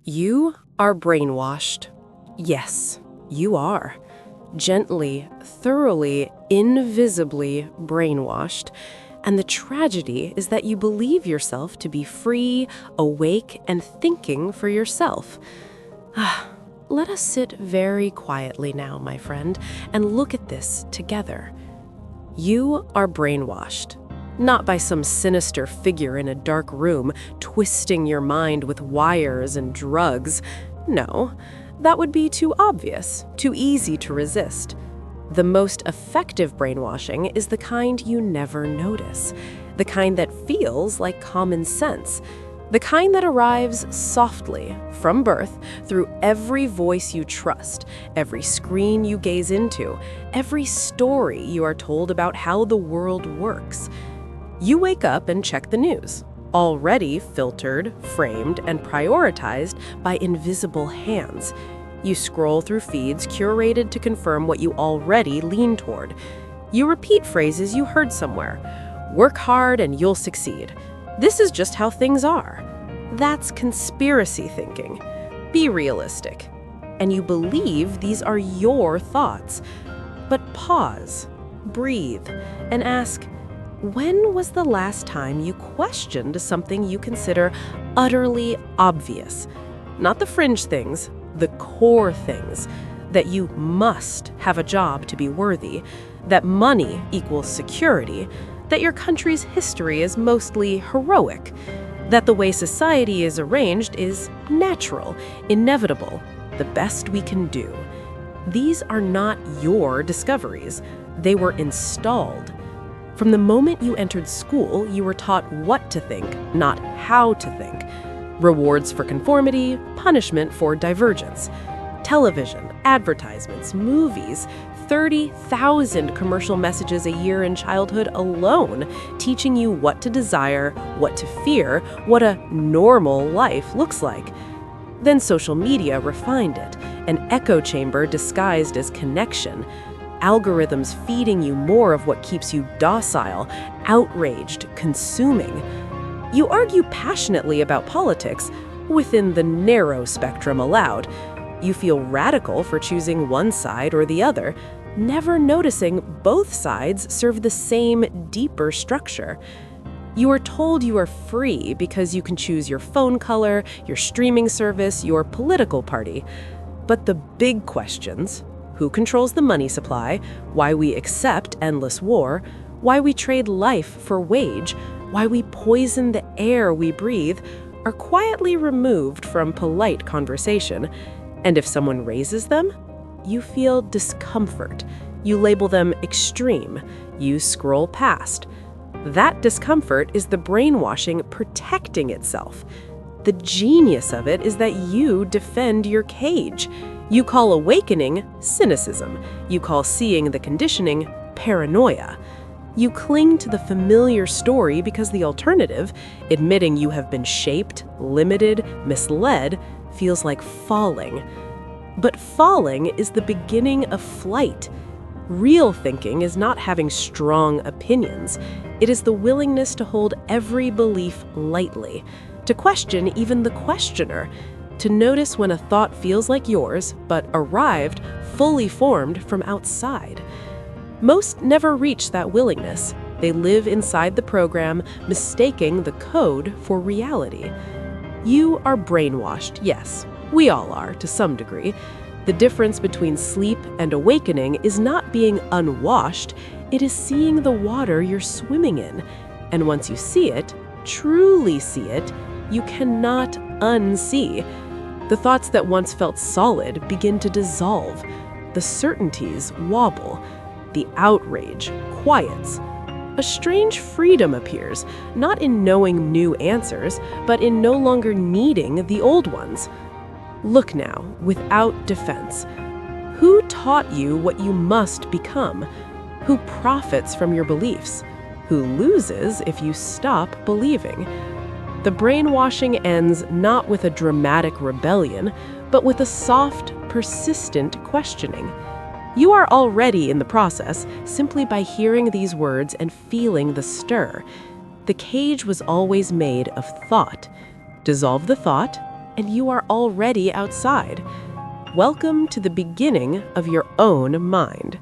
You are brainwashed. Yes, you are. Gently, thoroughly, invisibly brainwashed. And the tragedy is that you believe yourself to be free, awake, and thinking for yourself. Let us sit very quietly now, my friend, and look at this together. You are brainwashed. Not by some sinister figure in a dark room twisting your mind with wires and drugs. No, that would be too obvious, too easy to resist. The most effective brainwashing is the kind you never notice, the kind that feels like common sense, the kind that arrives softly, from birth, through every voice you trust, every screen you gaze into, every story you are told about how the world works. You wake up and check the news, already filtered, framed, and prioritized by invisible hands. You scroll through feeds curated to confirm what you already lean toward. You repeat phrases you heard somewhere. Work hard and you'll succeed. This is just how things are. That's conspiracy thinking. Be realistic. And you believe these are your thoughts. But pause, breathe, and ask, when was the last time you questioned something you consider utterly obvious? Not the fringe things, the core things. That you must have a job to be worthy, that money equals security, that your country's history is mostly heroic, that the way society is arranged is natural, inevitable, the best we can do. These are not your discoveries. They were installed. From the moment you entered school, you were taught what to think, not how to think. Rewards for conformity, punishment for divergence. Television, advertisements, movies, 30,000 commercial messages a year in childhood alone, teaching you what to desire, what to fear, what a normal life looks like. Then social media refined it, an echo chamber disguised as connection. Algorithms feeding you more of what keeps you docile, outraged, consuming. You argue passionately about politics within the narrow spectrum allowed. You feel radical for choosing one side or the other, never noticing both sides serve the same, deeper structure. You are told you are free because you can choose your phone color, your streaming service, your political party. But the big questions, who controls the money supply, why we accept endless war, why we trade life for wage, why we poison the air we breathe, are quietly removed from polite conversation. And if someone raises them, you feel discomfort. You label them extreme. You scroll past. That discomfort is the brainwashing protecting itself. The genius of it is that you defend your cage. You call awakening cynicism. You call seeing the conditioning paranoia. You cling to the familiar story because the alternative, admitting you have been shaped, limited, misled, feels like falling. But falling is the beginning of flight. Real thinking is not having strong opinions. It is the willingness to hold every belief lightly, to question even the questioner, to notice when a thought feels like yours, but arrived fully formed from outside. Most never reach that willingness. They live inside the program, mistaking the code for reality. You are brainwashed, yes. We all are, to some degree. The difference between sleep and awakening is not being unwashed, it is seeing the water you're swimming in. And once you see it, truly see it, you cannot unsee. The thoughts that once felt solid begin to dissolve. The certainties wobble. The outrage quiets. A strange freedom appears, not in knowing new answers, but in no longer needing the old ones. Look now, without defense. Who taught you what you must become? Who profits from your beliefs? Who loses if you stop believing? The brainwashing ends not with a dramatic rebellion, but with a soft, persistent questioning. You are already in the process simply by hearing these words and feeling the stir. The cage was always made of thought. Dissolve the thought, and you are already outside. Welcome to the beginning of your own mind.